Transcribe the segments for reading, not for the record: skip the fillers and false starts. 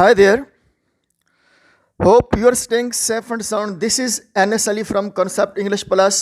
Hi there. Hope you are staying safe and sound. This is NS Ali from Concept English Plus,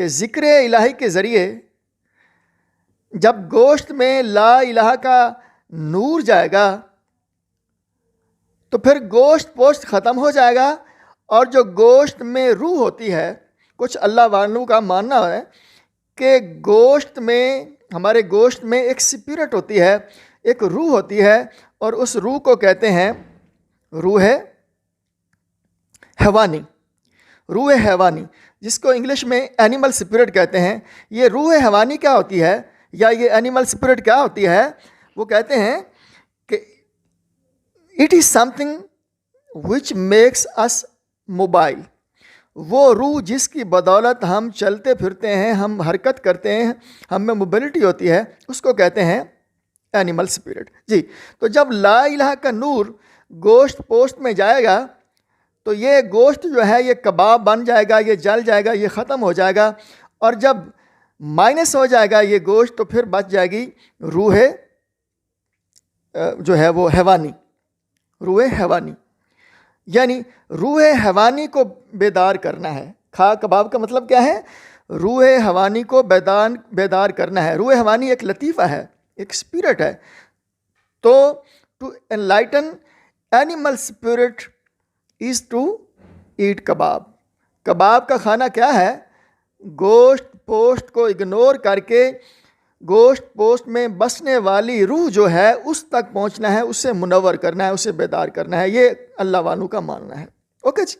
کہ ذکر الہی کے ذریعے جب گوشت میں لا الہ کا نور جائے گا تو پھر گوشت پوشت ختم ہو جائے گا، اور جو گوشت میں روح ہوتی ہے، کچھ اللہ والوں کا ماننا ہے کہ گوشت میں، ہمارے گوشت میں ایک سپرٹ ہوتی ہے، ایک روح ہوتی ہے، اور اس روح کو کہتے ہیں روح حیوانی، روح حیوانی، جس کو انگلش میں اینیمل سپرٹ کہتے ہیں۔ یہ روح حیوانی کیا ہوتی ہے، یا یہ اینیمل سپرٹ کیا ہوتی ہے؟ وہ کہتے ہیں کہ it is something which makes us mobile, وہ روح جس کی بدولت ہم چلتے پھرتے ہیں، ہم حرکت کرتے ہیں، ہم میں موبلٹی ہوتی ہے، اس کو کہتے ہیں اینیمل سپرٹ۔ جی، تو جب لا الہ کا نور گوشت پوشت میں جائے گا تو یہ گوشت جو ہے یہ کباب بن جائے گا، یہ جل جائے گا، یہ ختم ہو جائے گا، اور جب مائنس ہو جائے گا یہ گوشت تو پھر بچ جائے گی روح جو ہے وہ حیوانی، روح حیوانی، یعنی روح حیوانی کو بیدار کرنا ہے۔ کھا کباب کا مطلب کیا ہے؟ روح حیوانی کو بیدار کرنا ہے۔ روح حیوانی ایک لطیفہ ہے، ایک اسپرٹ ہے۔ تو to enlighten animal spirit is to eat kebab. کباب کا کھانا کیا ہے؟ گوشت پوشت کو اگنور کر کے گوشت پوشت میں بسنے والی روح جو ہے اس تک پہنچنا ہے، اسے منور کرنا ہے، اسے بیدار کرنا ہے۔ یہ اللہ والوں کا ماننا ہے۔ اوکے جی،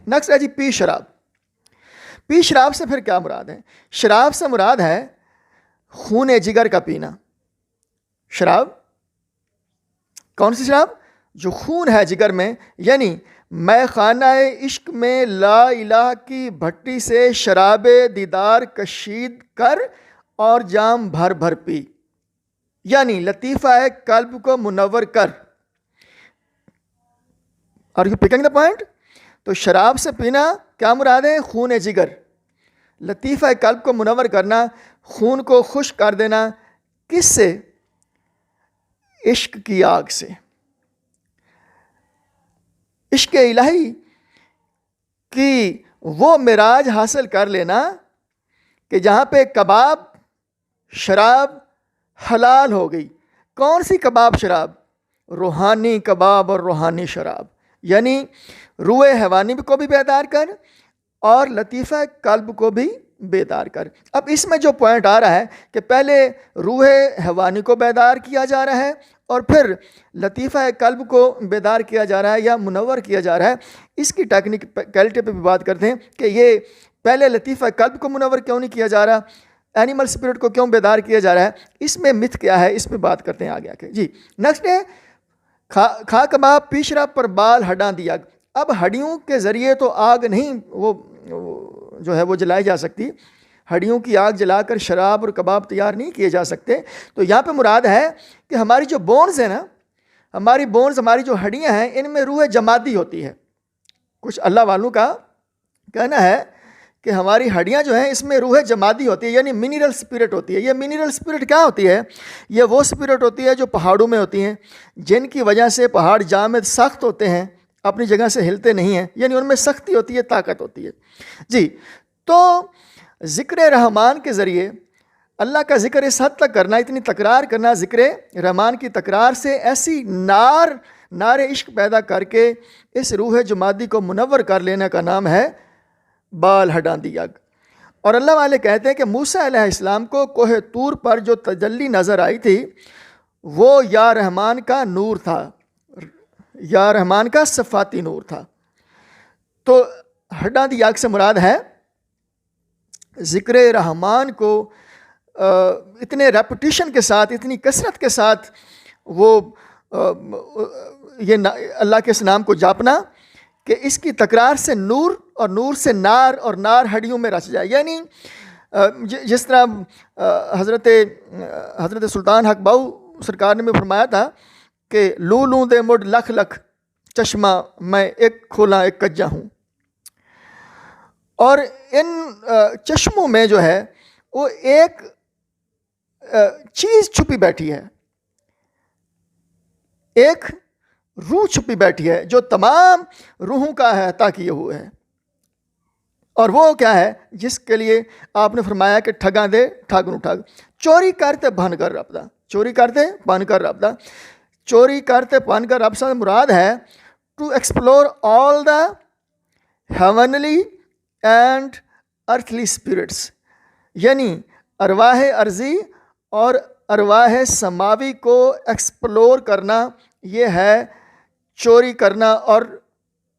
نیکسٹ ہے جی پی شراب۔ پی شراب سے پھر کیا مراد ہے؟ شراب سے مراد ہے خون جگر کا پینا۔ شراب کون سی شراب؟ جو خون ہے جگر میں، یعنی میں خانہ عشق میں لا الہ کی بھٹی سے شراب دیدار کشید کر اور جام بھر بھر پی، یعنی لطیفہ قلب کو منور کر۔ اور یو پکنگ دا پوائنٹ؟ تو شراب سے پینا کیا مراد ہے؟ خون جگر، لطیفہ قلب کو منور کرنا، خون کو خشک کر دینا۔ کس سے؟ عشق کی آگ سے، عشق الہی کی وہ معراج حاصل کر لینا کہ جہاں پہ کباب شراب حلال ہو گئی۔ کون سی کباب شراب؟ روحانی کباب اور روحانی شراب، یعنی روح حیوانی کو بھی بیدار کر اور لطیفہ قلب کو بھی بیدار کر۔ اب اس میں جو پوائنٹ آ رہا ہے کہ پہلے روح حیوانی کو بیدار کیا جا رہا ہے اور پھر لطیفہ قلب کو بیدار کیا جا رہا ہے یا منور کیا جا رہا ہے۔ اس کی ٹیکنیکلٹی پہ بھی بات کرتے ہیں کہ یہ پہلے لطیفہ قلب کو منور کیوں نہیں کیا جا رہا، اینیمل اسپرٹ کو کیوں بیدار کیا جا رہا ہے، اس میں متھ کیا ہے، اس پہ بات کرتے ہیں آگے آ کے۔ جی نیکسٹ ہے کھا کباب پی شراب پر بال ہڈاں دی آگ۔ اب ہڈیوں کے ذریعے تو آگ نہیں وہ جو ہے وہ جلائی جا سکتی، ہڈیوں کی آگ جلا کر شراب اور کباب تیار نہیں کیے جا سکتے۔ تو یہاں پہ مراد ہے کہ ہماری جو بونز ہیں نا، ہماری بونز، ہماری جو ہڈیاں ہیں، ان میں روح جمادی ہوتی ہے۔ کچھ اللہ والوں کا کہنا ہے کہ ہماری ہڈیاں جو ہیں اس میں روح جمادی ہوتی ہے، یعنی منرل اسپرٹ ہوتی ہے۔ یہ منرل اسپرٹ کیا ہوتی ہے؟ یہ وہ اسپرٹ ہوتی ہے جو پہاڑوں میں ہوتی ہیں، جن کی وجہ سے پہاڑ جامد سخت ہوتے ہیں، اپنی جگہ سے ہلتے نہیں ہیں، یعنی ان میں سختی ہوتی ہے، طاقت ہوتی ہے۔ جی، تو ذکر رحمان کے ذریعے اللہ کا ذکر اس حد تک کرنا، اتنی تکرار کرنا ذکر رحمان کی تکرار سے، ایسی نار عشق پیدا کر کے اس روح جمادی کو منور کر لینے کا نام ہے بال ہڈاں دی آگ۔ اور اللہ والے کہتے ہیں کہ موسیٰ علیہ السلام کو کوہ طور پر جو تجلی نظر آئی تھی وہ یا رحمان کا نور تھا، یا رحمان کا صفاتی نور تھا۔ تو ہڈاں دی آگ سے مراد ہے ذکر رحمان کو اتنے ریپٹیشن کے ساتھ، اتنی کثرت کے ساتھ وہ یہ اللہ کے اس نام کو جاپنا کہ اس کی تکرار سے نور، اور نور سے نار، اور نار ہڈیوں میں رچ جائے۔ یعنی جس طرح حضرت سلطان حق باؤ سرکار نے بھی فرمایا تھا کہ لوں لوں دے مڈ لکھ لکھ چشمہ، میں ایک کھولا ایک کجا ہوں۔ اور ان چشموں میں جو ہے وہ ایک چیز چھپی بیٹھی ہے، ایک روح چھپی بیٹھی ہے جو تمام روحوں کا احاطہ کیے ہوئے ہے۔ اور وہ کیا ہے جس کے لیے آپ نے فرمایا کہ ٹھگاں دے ٹھگ نو ٹھگ. چوری کرتے بن کر رب دا, چوری کرتے بن کر رب دا, چوری کرتے بن کر رب سے مراد ہے to explore all the heavenly and earthly spirits, یعنی ارواح ارضی اور ارواح سماوی کو ایکسپلور کرنا, یہ ہے چوری کرنا. اور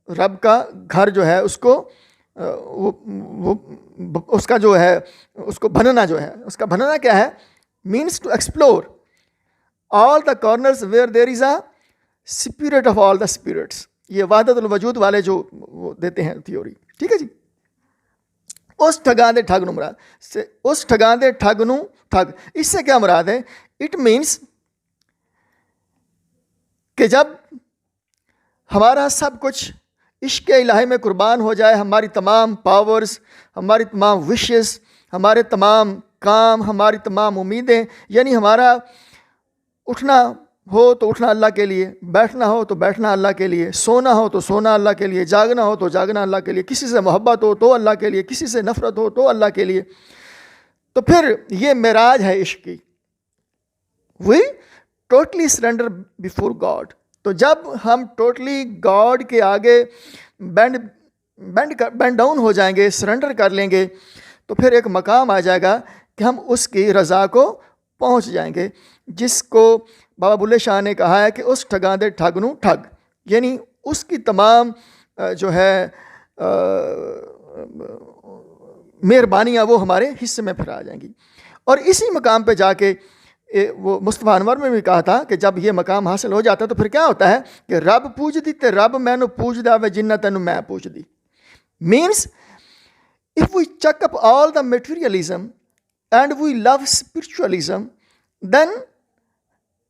رب کا گھر جو ہے اس کو اس کا جو ہے اس کو بھننا, جو ہے اس کا بھننا کیا ہے, means to explore all the corners where there is a spirit of all the spirits. یہ وحدت الوجود والے جو وہ دیتے ہیں تھیوری, ٹھیک ہے جی. اس ٹھگاں دے ٹھگ نو مراد سے, اس ٹھگاں دے ٹھگ نو ٹھگ, اس سے کیا مراد ہے؟ اٹ مینس کہ جب ہمارا سب کچھ عشق الہی میں قربان ہو جائے, ہماری تمام پاورز, ہماری تمام وشز, ہمارے تمام کام, ہماری تمام امیدیں, یعنی ہمارا اٹھنا ہو تو اٹھنا اللہ کے لیے, بیٹھنا ہو تو بیٹھنا اللہ کے لیے, سونا ہو تو سونا اللہ کے لیے, جاگنا ہو تو جاگنا اللہ کے لیے, کسی سے محبت ہو تو اللہ کے لیے, کسی سے نفرت ہو تو اللہ کے لیے. تو پھر یہ معراج ہے عشق کی. وی ٹوٹلی سرنڈر بیفور گاڈ. تو جب ہم ٹوٹلی گاڈ کے آگے بینڈ ڈاؤن ہو جائیں گے, سرنڈر کر لیں گے, تو پھر ایک مقام آ جائے گا کہ ہم اس کی رضا کو پہنچ جائیں گے, جس کو بابا بلے شاہ نے کہا ہے کہ اس ٹھگاں دے ٹھگ نو ٹھگ, یعنی اس کی تمام جو ہے مہربانیاں وہ ہمارے حصے میں پھر آ جائیں گی. اور اسی مقام پہ جا کے وہ مصطفیٰ انور میں بھی کہا تھا کہ جب یہ مقام حاصل ہو جاتا ہے تو پھر کیا ہوتا ہے کہ رب پوج دی تے رب مینو پوج دا وے جنہ تینوں میں پوج دی. Means if we chuck up all the materialism and we love spiritualism, then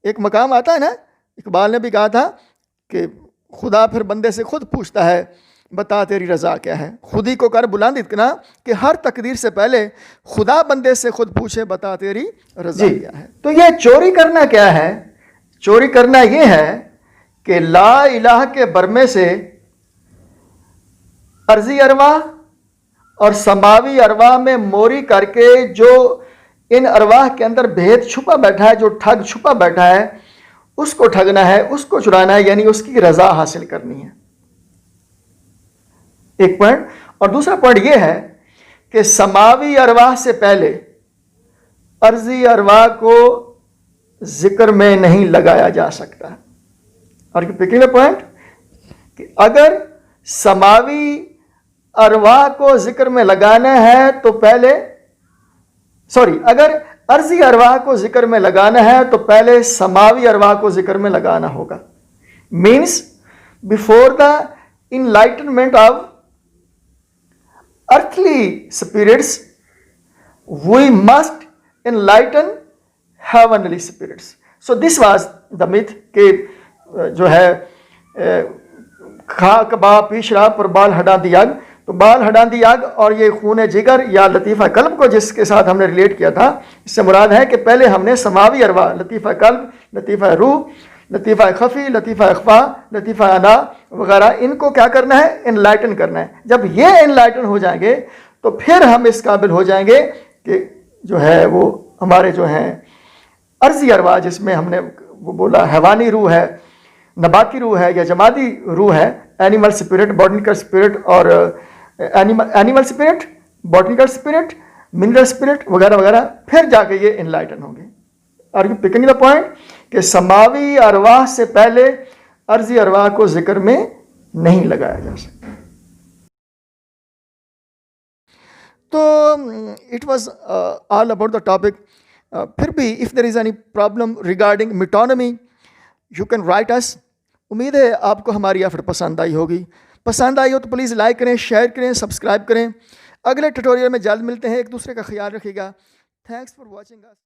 ایک مقام آتا ہے نا, اقبال نے بھی کہا تھا کہ خدا پھر بندے سے خود پوچھتا ہے بتا تیری رضا کیا ہے. خود ہی کو کر بلند اتنا کہ ہر تقدیر سے پہلے خدا بندے سے خود پوچھے بتا تیری رضا کیا ہے. تو یہ چوری کرنا کیا ہے؟ چوری کرنا یہ ہے کہ لا الہ کے برمے سے ارضی ارواح اور سماوی ارواح میں موری کر کے جو ان ارواح کے اندر بھید چھپا بیٹھا ہے, جو ٹھگ چھپا بیٹھا ہے, اس کو ٹھگنا ہے, اس کو چرانا ہے, یعنی اس کی رضا حاصل کرنی ہے. ایک پوائنٹ. اور دوسرا پوائنٹ یہ ہے کہ سماوی ارواح سے پہلے ارضی ارواح کو ذکر میں نہیں لگایا جا سکتا. اور پکنگ پوائنٹ کہ اگر سماوی ارواح کو ذکر میں لگانا ہے تو پہلے اگر ارضی ارواح کو ذکر میں لگانا ہے تو پہلے سماوی ارواح کو ذکر میں لگانا ہوگا. Means before the enlightenment of earthly spirits, we must enlighten heavenly spirits. So this was the myth کہ جو ہے کھا کباب پی شراب پر بال ہڈا دی آگ. تو بال ہڈان دی آگ اور یہ خون جگر یا لطیفہ قلب کو جس کے ساتھ ہم نے ریلیٹ کیا تھا, اس سے مراد ہے کہ پہلے ہم نے سماوی ارواح, لطیفہ قلب, لطیفہ روح, لطیفہ خفی, لطیفہ اخفا, لطیفہ انا وغیرہ, ان کو کیا کرنا ہے؟ انلائٹن کرنا ہے. جب یہ انلائٹن ہو جائیں گے تو پھر ہم اس قابل ہو جائیں گے کہ جو ہے وہ ہمارے جو ہیں ارضی ارواح, جس میں ہم نے وہ بولا حیوانی روح ہے, نباتی روح ہے یا جمادی روح ہے, اینیمل اسپرٹ, باٹنیکل اسپرٹ اور animal spirit, botanical spirit, mineral spirit وغیرہ وغیرہ, پھر جا کے یہ انلائٹن ہوں گے. اور یو پکنگ دا پوائنٹ کہ سماوی ارواح سے پہلے ارضی ارواح کو ذکر میں نہیں لگایا جا سکتا. تو it was all about the topic. پھر بھی if there is any problem regarding metonymy you can write us. امید ہے آپ کو ہماری ایفرٹ پسند آئی ہوگی. پسند آئی ہو تو پلیز لائک کریں, شیئر کریں, سبسکرائب کریں. اگلے ٹیوٹوریل میں جلد ملتے ہیں. ایک دوسرے کا خیال رکھیے گا. Thanks for watching us.